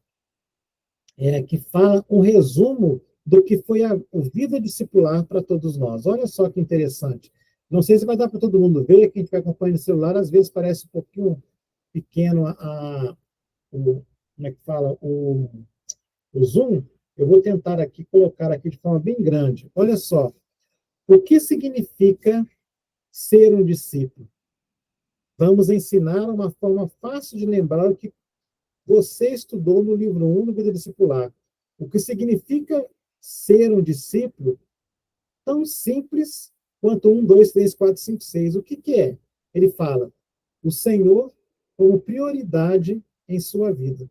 que fala um resumo do que foi a vida discipular para todos nós. Olha só que interessante. Não sei se vai dar para todo mundo ver, quem estiver acompanhando no celular, às vezes parece um pouquinho pequeno como é que fala, o zoom. Eu vou tentar aqui colocar aqui de forma bem grande. Olha só, o que significa ser um discípulo? Vamos ensinar uma forma fácil de lembrar o que você estudou no livro 1 do Vida Discipular. O que significa ser um discípulo? Tão simples quanto 1, 2, 3, 4, 5, 6. O que é? Ele fala, o Senhor como prioridade em sua vida.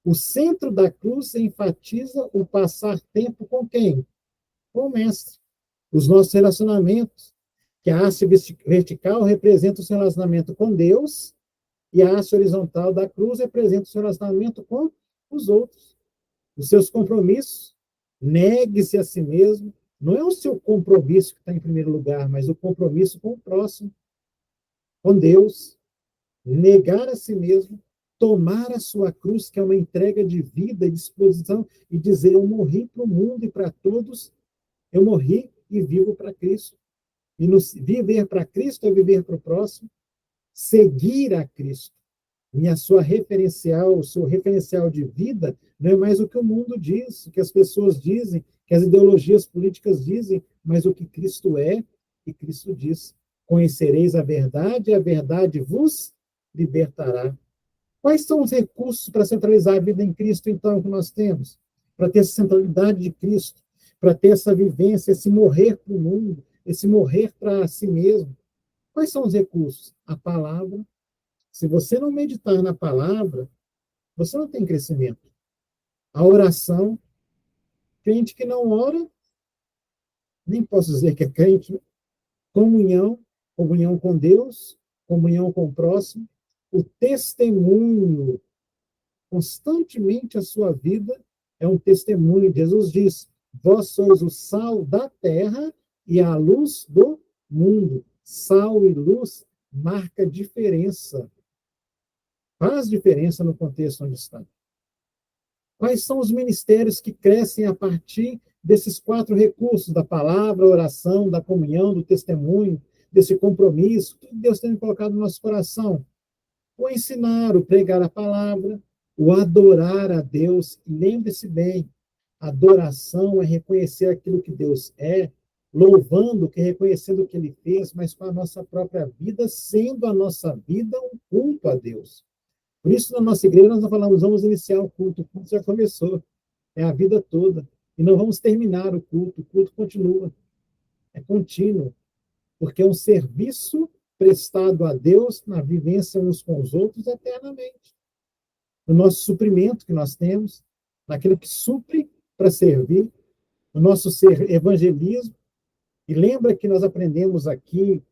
O centro da cruz enfatiza o passar tempo com quem? Com o Mestre. Os nossos relacionamentos, que a haste vertical representa o seu relacionamento com Deus e a haste horizontal da cruz representa o seu relacionamento com os outros. Os seus compromissos, negue-se a si mesmo, não é o seu compromisso que está em primeiro lugar, mas o compromisso com o próximo. com Deus, negar a si mesmo, tomar a sua cruz, que é uma entrega de vida e disposição, e dizer: eu morri para o mundo e para todos, eu morri e vivo para Cristo. E viver para Cristo é viver para o próximo, seguir a Cristo. E a sua referencial, o seu referencial de vida não é mais o que o mundo diz, o que as pessoas dizem, que as ideologias políticas dizem, mas o que Cristo é e Cristo diz. Conhecereis a verdade e a verdade vos libertará. Quais são os recursos para centralizar a vida em Cristo, então, que nós temos? Para ter essa centralidade de Cristo, para ter essa vivência, esse morrer para o mundo, esse morrer para si mesmo. Quais são os recursos? A palavra. Se você não meditar na palavra, você não tem crescimento. A oração, crente que não ora, nem posso dizer que é crente, comunhão, comunhão com Deus, comunhão com o próximo, o testemunho, constantemente a sua vida é um testemunho. Jesus diz: vós sois o sal da terra e a luz do mundo. Sal e luz marca diferença. Faz diferença no contexto onde está. Quais são os ministérios que crescem a partir desses 4 recursos, da palavra, a oração, da comunhão, do testemunho, desse compromisso, que Deus tem colocado no nosso coração? O ensinar, o pregar a palavra, o adorar a Deus. Lembre-se bem, adoração é reconhecer aquilo que Deus é, louvando, que é reconhecendo o que Ele fez, mas com a nossa própria vida, sendo a nossa vida um culto a Deus. Por isso, na nossa igreja, nós não falamos: vamos iniciar o culto já começou, é a vida toda. E não vamos terminar o culto continua, é contínuo, porque é um serviço prestado a Deus na vivência uns com os outros eternamente. O nosso suprimento que nós temos, naquilo que supre para servir, o nosso evangelismo. E lembra que nós aprendemos aqui,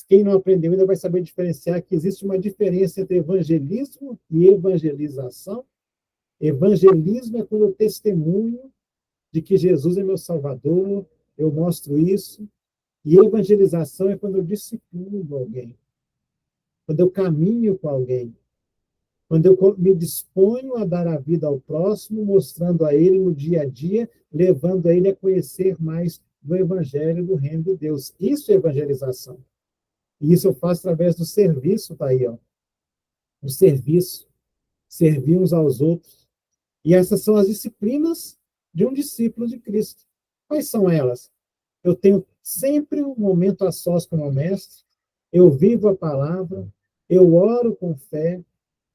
quem não aprendeu ainda vai saber diferenciar, que existe uma diferença entre evangelismo e evangelização. Evangelismo é quando eu testemunho de que Jesus é meu Salvador, eu mostro isso. E evangelização é quando eu discipulo alguém, quando eu caminho com alguém, quando eu me disponho a dar a vida ao próximo, mostrando a ele no dia a dia, levando a ele a conhecer mais do Evangelho do Reino de Deus. Isso é evangelização. E isso eu faço através do serviço, tá aí, ó. O serviço, servir uns aos outros. E essas são as disciplinas de um discípulo de Cristo. Quais são elas? Eu tenho sempre um momento a sós com o meu mestre, eu vivo a palavra, eu oro com fé,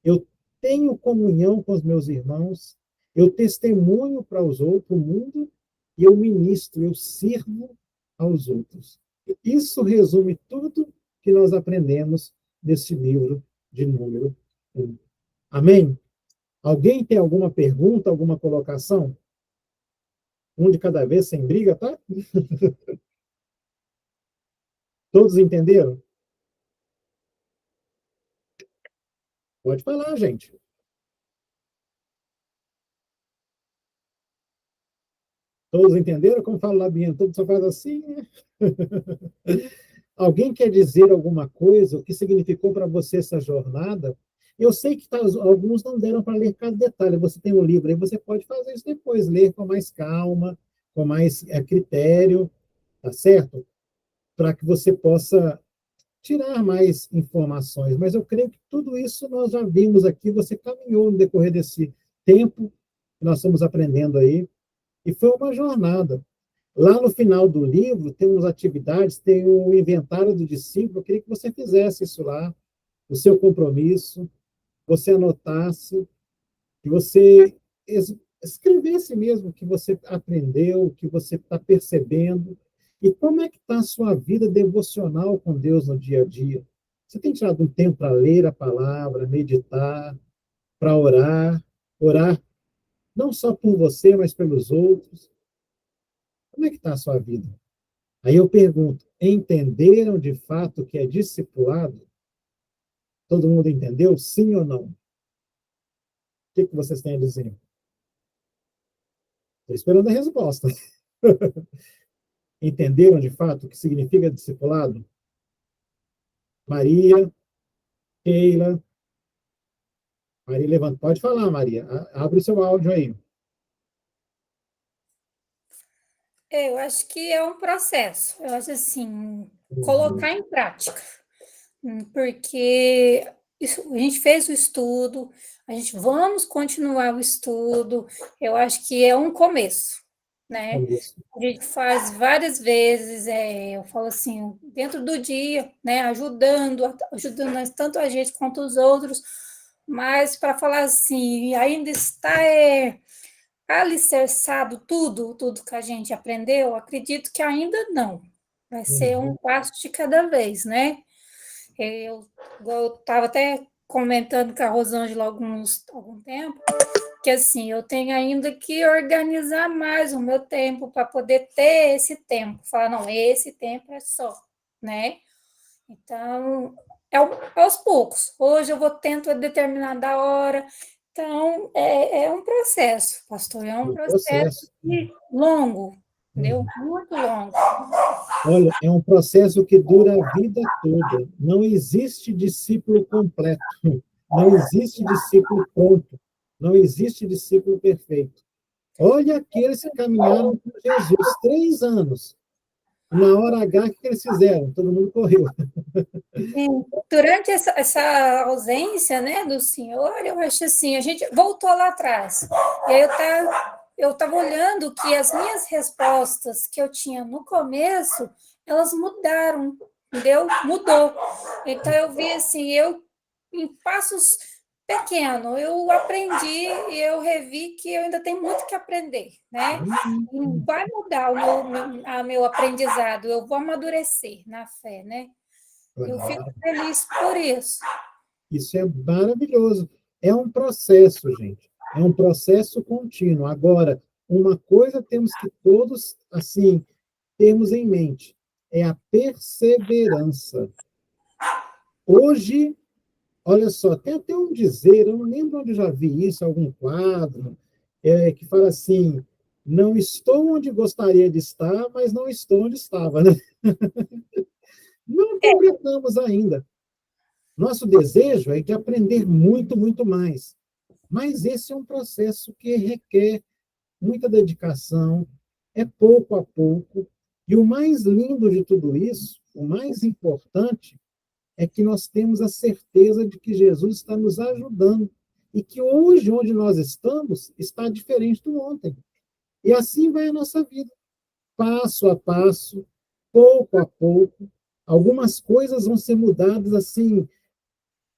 eu tenho comunhão com os meus irmãos, eu testemunho para os outros, o mundo, e eu ministro, eu sirvo aos outros. Isso resume tudo que nós aprendemos nesse livro de número 1. Amém? Alguém tem alguma pergunta, alguma colocação? Um de cada vez, sem briga, tá? Todos entenderam? Pode falar, gente. Todos entenderam? Como fala o Labiento, todo só faz assim, né? Alguém quer dizer alguma coisa? O que significou para você essa jornada? Eu sei que alguns não deram para ler cada detalhe. Você tem um livro aí, você pode fazer isso depois, ler com mais calma, com mais critério, tá certo? Para que você possa tirar mais informações. Mas eu creio que tudo isso nós já vimos aqui, você caminhou no decorrer desse tempo que nós estamos aprendendo aí, e foi uma jornada. Lá no final do livro, tem umas atividades, tem o inventário do discípulo, eu queria que você fizesse isso lá, o seu compromisso, você anotasse, que você escrevesse mesmo o que você aprendeu, o que você está percebendo, e como é que está a sua vida devocional com Deus no dia a dia. Você tem tirado um tempo para ler a palavra, meditar, para orar não só por você, mas pelos outros. Como é que está a sua vida? Aí eu pergunto, entenderam de fato o que é discipulado? Todo mundo entendeu? Sim ou não? O que vocês têm a dizer? Estou esperando a resposta. Entenderam de fato o que significa discipulado? Maria, Keila. Maria levanta. Pode falar, Maria. Abre o seu áudio aí. Eu acho que é um processo. Eu acho assim, colocar em prática. Porque a gente fez o estudo, a gente vamos continuar o estudo. Eu acho que é um começo, né? A gente faz várias vezes, eu falo assim, dentro do dia, né? Ajudando tanto a gente quanto os outros, mas para falar assim, ainda está alicerçado tudo que a gente aprendeu, acredito que ainda não. Vai ser um passo de cada vez, né? Eu estava até comentando com a Rosângela há algum tempo, que assim, eu tenho ainda que organizar mais o meu tempo para poder ter esse tempo. Falar, não, esse tempo é só, né? Então, aos poucos. Hoje eu vou tento a determinada hora. Então, é um processo, pastor, é um processo longo, entendeu? Muito longo. Olha, é um processo que dura a vida toda. Não existe discípulo completo. Não existe discípulo pronto. Não existe discípulo perfeito. Olha aqueles que caminharam com Jesus 3 anos. Na hora H, o que eles fizeram? Todo mundo correu. Sim. Durante essa ausência, né, do senhor, eu acho assim, a gente voltou lá atrás. E aí eu estava olhando que as minhas respostas que eu tinha no começo, elas mudaram, entendeu? Mudou. Então eu vi assim, em passos pequenos, eu aprendi e eu revi que eu ainda tenho muito que aprender, né? E vai mudar meu aprendizado, eu vou amadurecer na fé, né? Eu fico feliz por isso. Isso é maravilhoso. É um processo, gente. É um processo contínuo. Agora, uma coisa temos que todos, assim, termos em mente, é a perseverança. Hoje, olha só, tem até um dizer, eu não lembro onde já vi isso, algum quadro, que fala assim, não estou onde gostaria de estar, mas não estou onde estava, né? Não completamos ainda. Nosso desejo é de aprender muito, muito mais. Mas esse é um processo que requer muita dedicação, é pouco a pouco. E o mais lindo de tudo isso, o mais importante, é que nós temos a certeza de que Jesus está nos ajudando e que hoje, onde nós estamos, está diferente do ontem. E assim vai a nossa vida, passo a passo, pouco a pouco. Algumas coisas vão ser mudadas assim,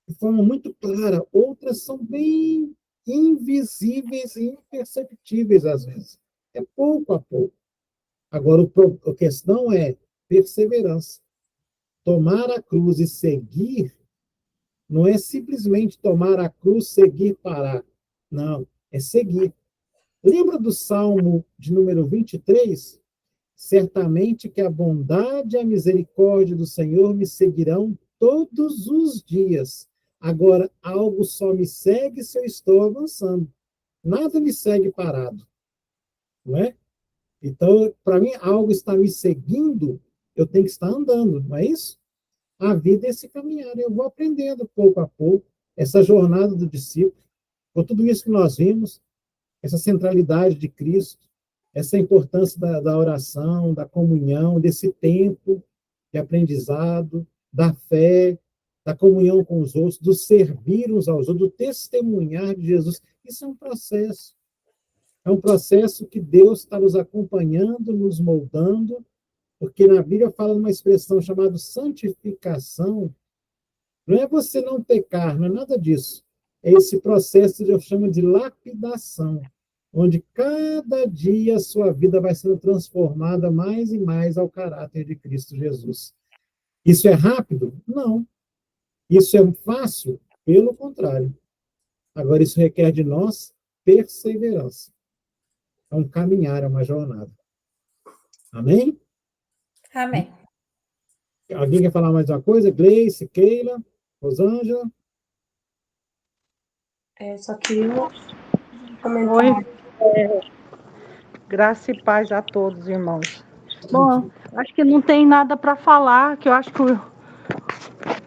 de forma muito clara, outras são bem invisíveis e imperceptíveis às vezes. É pouco a pouco. Agora, a questão é perseverança. Tomar a cruz e seguir não é simplesmente tomar a cruz, seguir, parar. Não, é seguir. Lembra do Salmo de número 23? Certamente que a bondade e a misericórdia do Senhor me seguirão todos os dias. Agora, algo só me segue se eu estou avançando. Nada me segue parado, não é? Então, para mim, algo está me seguindo, eu tenho que estar andando, não é isso? A vida é esse caminhar, eu vou aprendendo pouco a pouco, essa jornada do discípulo, com tudo isso que nós vimos, essa centralidade de Cristo, essa importância da oração, da comunhão, desse tempo de aprendizado, da fé, da comunhão com os outros, do servir uns aos outros, do testemunhar de Jesus. Isso é um processo. É um processo que Deus está nos acompanhando, nos moldando, porque na Bíblia fala uma expressão chamada santificação. Não é você não pecar, não é nada disso. É esse processo que eu chamo de lapidação, onde cada dia a sua vida vai sendo transformada mais e mais ao caráter de Cristo Jesus. Isso é rápido? Não. Isso é fácil? Pelo contrário. Agora, isso requer de nós perseverança. É um caminhar, é uma jornada. Amém? Amém. Alguém quer falar mais uma coisa? Gleice, Keila, Rosângela? Só queria comentar. Oi, graça e paz a todos, irmãos. Bom, acho que não tem nada para falar, que eu acho que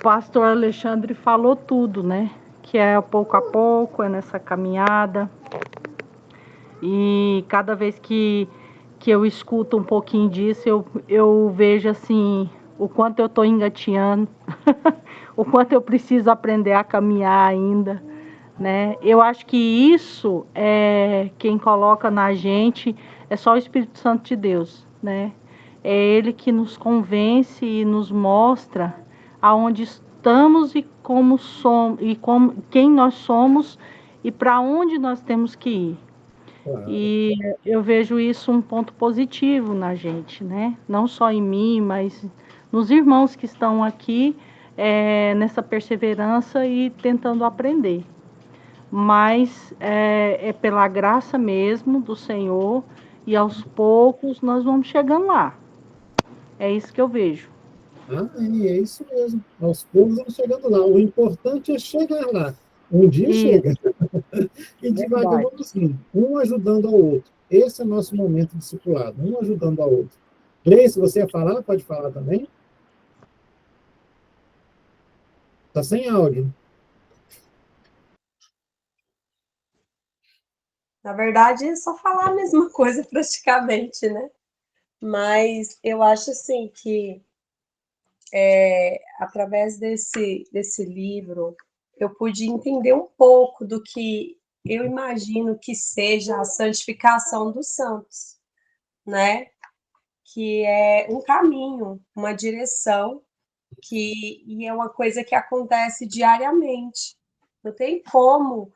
pastor Alexandre falou tudo, né? Que é pouco a pouco, é nessa caminhada. E cada vez que eu escuto um pouquinho disso, eu vejo assim o quanto eu estou engateando, o quanto eu preciso aprender a caminhar ainda, né? Eu acho que isso é quem coloca na gente é só o Espírito Santo de Deus, né? É ele que nos convence e nos mostra aonde estamos e como somos e como quem nós somos e para onde nós temos que ir. Claro. E eu vejo isso um ponto positivo na gente, né? Não só em mim, mas nos irmãos que estão aqui nessa perseverança e tentando aprender. Mas é pela graça mesmo do Senhor e aos poucos nós vamos chegando lá. É isso que eu vejo. Amém, é isso mesmo. Aos poucos vamos chegando lá. O importante é chegar lá. Um dia Isso, chega. E devagar verdade. vamos assim, um ajudando ao outro. Esse é o nosso momento discipulado, um ajudando ao outro. Gleice, você ia falar? Pode falar também? Está sem áudio. Na verdade, é só falar a mesma coisa praticamente, né? Mas eu acho assim que através desse livro eu pude entender um pouco do que eu imagino que seja a santificação dos santos, né? Que é um caminho, uma direção, e é uma coisa que acontece diariamente. Não tem como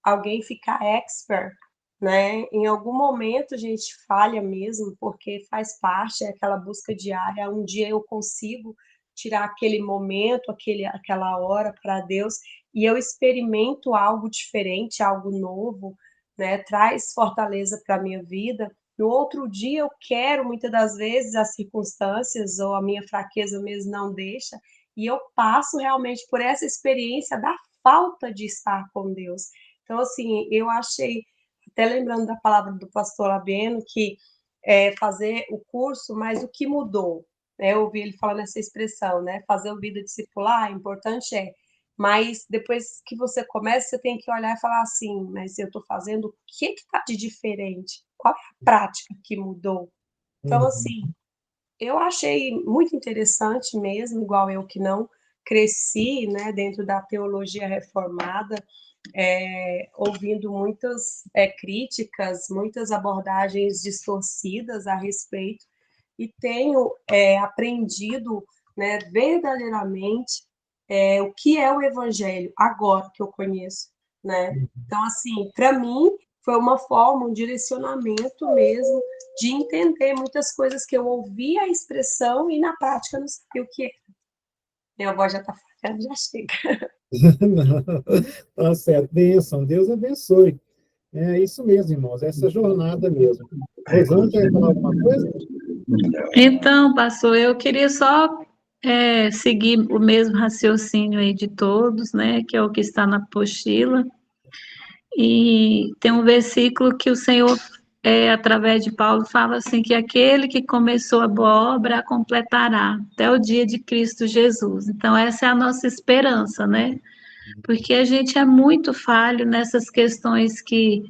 alguém ficar expert, né? Em algum momento a gente falha mesmo, porque faz parte, é aquela busca diária. Um dia eu consigo tirar aquele momento, aquela hora para Deus, e eu experimento algo diferente, algo novo, né? Traz fortaleza para a minha vida. No outro dia eu quero, muitas das vezes, as circunstâncias ou a minha fraqueza mesmo não deixa, e eu passo realmente por essa experiência da falta de estar com Deus. Então, assim, eu achei, até lembrando da palavra do pastor Labeno, que fazer o curso, mas o que mudou? Né? Eu ouvi ele falando essa expressão, né? Fazer o vida discipular, importante mas depois que você começa, você tem que olhar e falar assim, mas eu estou fazendo o que está de diferente? Qual é a prática que mudou? Então, assim, eu achei muito interessante mesmo, igual eu que não cresci, né, dentro da teologia reformada, ouvindo muitas críticas, muitas abordagens distorcidas a respeito, e tenho aprendido, né, verdadeiramente o que é o Evangelho agora que eu conheço, né? Então, assim, para mim foi uma forma, um direcionamento mesmo de entender muitas coisas que eu ouvia a expressão e na prática não sabia o que é. Minha voz já está falhando, já chega. Não, tá certo. Bênção, Deus abençoe. É isso mesmo, irmãos, essa jornada mesmo. Rosângela, quer falar alguma coisa? Então, pastor, eu queria só seguir o mesmo raciocínio aí de todos, né, que é o que está na apostila. E tem um versículo que o Senhor, através de Paulo, fala assim, que aquele que começou a boa obra a completará até o dia de Cristo Jesus. Então, essa é a nossa esperança, né? Porque a gente é muito falho nessas questões que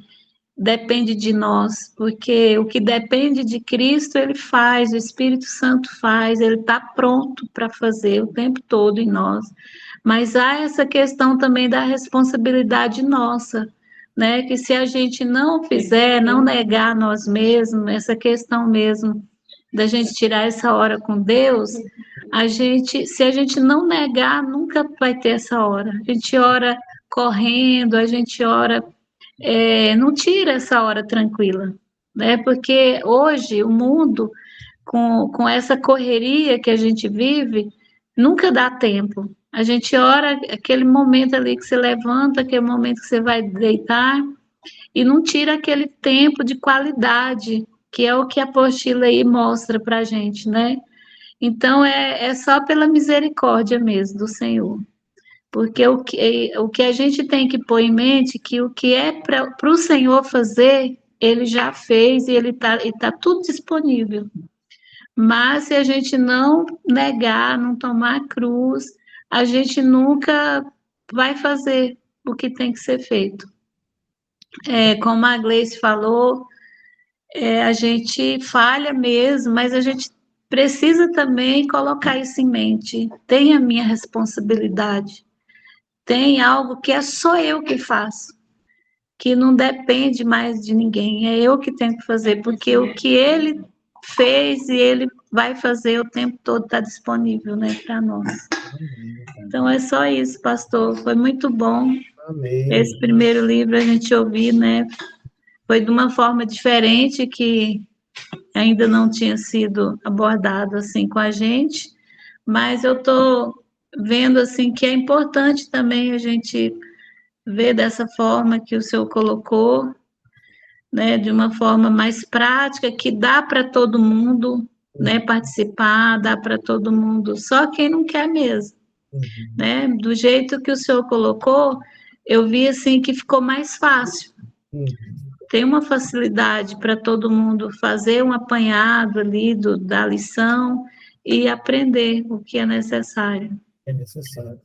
depende de nós, porque o que depende de Cristo, ele faz, o Espírito Santo faz, ele está pronto para fazer o tempo todo em nós. Mas há essa questão também da responsabilidade nossa, né? Que se a gente não fizer, não negar nós mesmos, essa questão mesmo da gente tirar essa hora com Deus, se a gente não negar, nunca vai ter essa hora. A gente ora correndo, a gente ora não tira essa hora tranquila, né? Porque hoje o mundo, com essa correria que a gente vive, nunca dá tempo. A gente ora aquele momento ali que você levanta, aquele momento que você vai deitar, e não tira aquele tempo de qualidade, que é o que a apostila aí mostra para a gente, né? Então é só pela misericórdia mesmo do Senhor. Porque o que a gente tem que pôr em mente é que o que é para o Senhor fazer, ele já fez e ele tá tudo disponível. mas se a gente não negar, não tomar a cruz, a gente nunca vai fazer o que tem que ser feito. Como a Gleice falou, a gente falha mesmo, mas a gente precisa também colocar isso em mente. Tem a minha responsabilidade, tem algo que é só eu que faço, que não depende mais de ninguém, é eu que tenho que fazer, porque o que ele fez e ele vai fazer o tempo todo está disponível, né, para nós. Então é só isso, pastor. Foi muito bom. Amém. Esse primeiro livro a gente ouvir, né? Foi de uma forma diferente que ainda não tinha sido abordado assim com a gente, mas eu estou vendo assim que é importante também a gente ver dessa forma que o senhor colocou, né, de uma forma mais prática, que dá para todo mundo, né, participar, dá para todo mundo, só quem não quer mesmo, né, do jeito que o senhor colocou, eu vi assim que ficou mais fácil. Tem uma facilidade para todo mundo fazer um apanhado ali da lição e aprender o que é necessário. É necessário.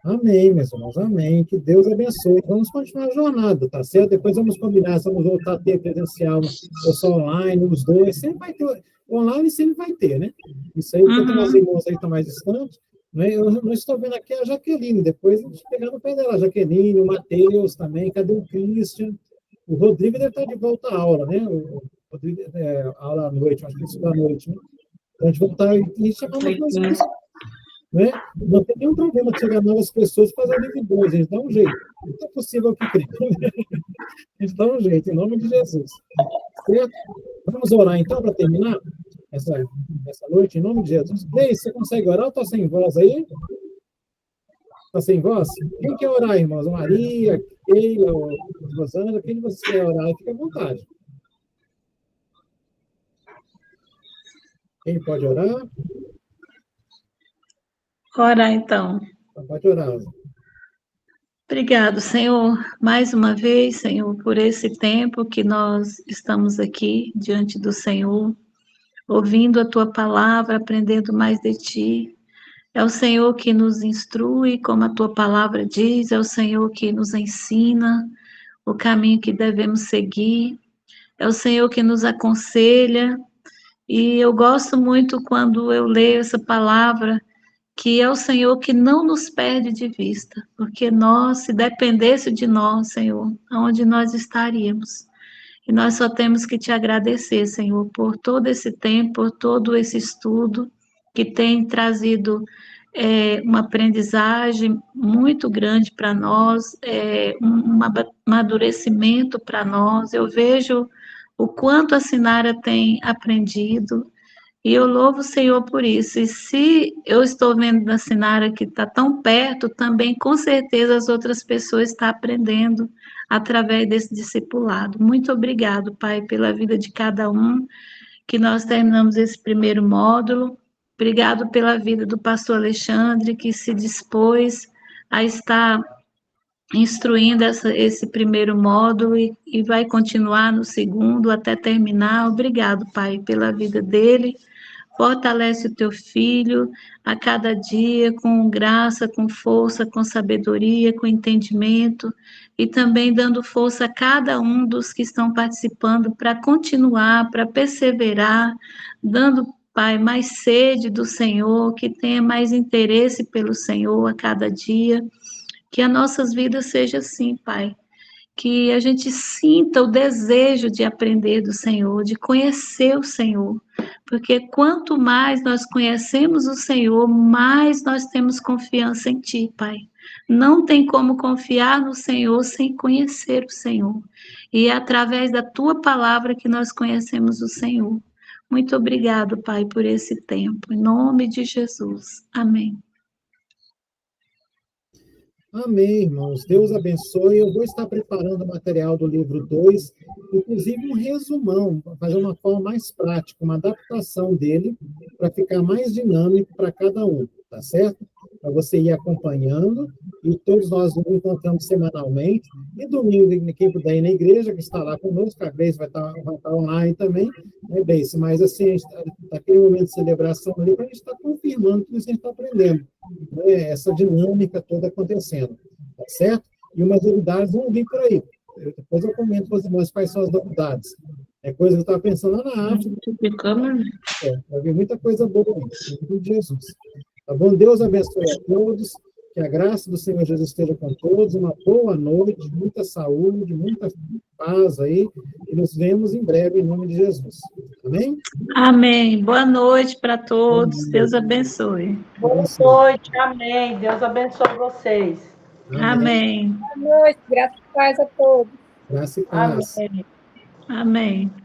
Amém, meus irmãos, amém. Que Deus abençoe. Vamos continuar a jornada, tá certo? Depois vamos combinar se vamos voltar a ter presencial ou só online, os dois. Sempre vai ter, online sempre vai ter, né? Isso aí, porque tem umas irmãs aí que estão mais distantes. Né? Eu não estou vendo aqui a Jaqueline, depois a gente pegar no pé dela. A Jaqueline, o Matheus também, cadê o Christian? O Rodrigo deve estar de volta à aula, né? O Rodrigo, aula à noite, acho que isso à noite, né? Então, a gente voltar e chamar mais pessoas. Né? Não tem nenhum problema de chegar novas pessoas e fazer o livro 2, a gente dá um jeito. Não é possível que crê. A gente dá um jeito, em nome de Jesus. Certo? Vamos orar então para terminar essa noite, em nome de Jesus. Gleice, você consegue orar ou está sem voz aí? Está sem voz? Quem quer orar, irmãos? Maria, Keila, Rosana, quem você quer orar? Fica à vontade. Quem pode orar? Orar, então. Pode orar. Obrigado, Senhor, mais uma vez, Senhor, por esse tempo que nós estamos aqui diante do Senhor, ouvindo a Tua palavra, aprendendo mais de Ti. É o Senhor que nos instrui, como a Tua palavra diz, é o Senhor que nos ensina o caminho que devemos seguir, é o Senhor que nos aconselha, e eu gosto muito quando eu leio essa palavra, que é o Senhor que não nos perde de vista, porque nós, se dependesse de nós, Senhor, aonde nós estaríamos? E nós só temos que te agradecer, Senhor, por todo esse tempo, por todo esse estudo que tem trazido uma aprendizagem muito grande para nós, um amadurecimento para nós. Eu vejo o quanto a Sinara tem aprendido, e eu louvo o Senhor por isso. E se eu estou vendo da Sinara que está tão perto, também com certeza as outras pessoas estão aprendendo através desse discipulado. Muito obrigado, Pai, pela vida de cada um, que nós terminamos esse primeiro módulo. Obrigado pela vida do pastor Alexandre, que se dispôs a estar instruindo esse primeiro módulo e vai continuar no segundo até terminar. Obrigado, Pai, pela vida dele. Fortalece o teu filho a cada dia com graça, com força, com sabedoria, com entendimento, e também dando força a cada um dos que estão participando para continuar, para perseverar, dando, Pai, mais sede do Senhor, que tenha mais interesse pelo Senhor a cada dia, que as nossas vidas sejam assim, Pai, que a gente sinta o desejo de aprender do Senhor, de conhecer o Senhor, porque quanto mais nós conhecemos o Senhor, mais nós temos confiança em Ti, Pai. Não tem como confiar no Senhor sem conhecer o Senhor. E é através da Tua palavra que nós conhecemos o Senhor. Muito obrigado, Pai, por esse tempo. Em nome de Jesus. Amém. Amém, irmãos. Deus abençoe. Eu vou estar preparando o material do livro 2, inclusive um resumão, para fazer uma forma mais prática, uma adaptação dele, para ficar mais dinâmico para cada um, tá certo? para você ir acompanhando, e todos nós nos encontramos semanalmente, e domingo, quem puder ir na igreja, que está lá conosco, a Grace vai estar online também, né, Grace? Mas, assim, naquele momento de celebração ali, para a gente estar confirmando tudo isso que a gente está aprendendo, né? Essa dinâmica toda acontecendo, tá certo? E umas novidades vão vir por aí. Depois eu comento com os irmãos quais são as novidades. É coisa que eu estava pensando lá na África. Vai vir muita coisa boa aí, em nome de Jesus. Tá bom? Deus abençoe a todos, que a graça do Senhor Jesus esteja com todos, uma boa noite, muita saúde, muita paz aí, e nos vemos em breve, em nome de Jesus. Amém? Amém. Boa noite para todos. Deus abençoe. Boa noite, amém. Deus abençoe vocês. Amém. Boa noite, graças e paz a todos. Graça e paz. Amém. Amém.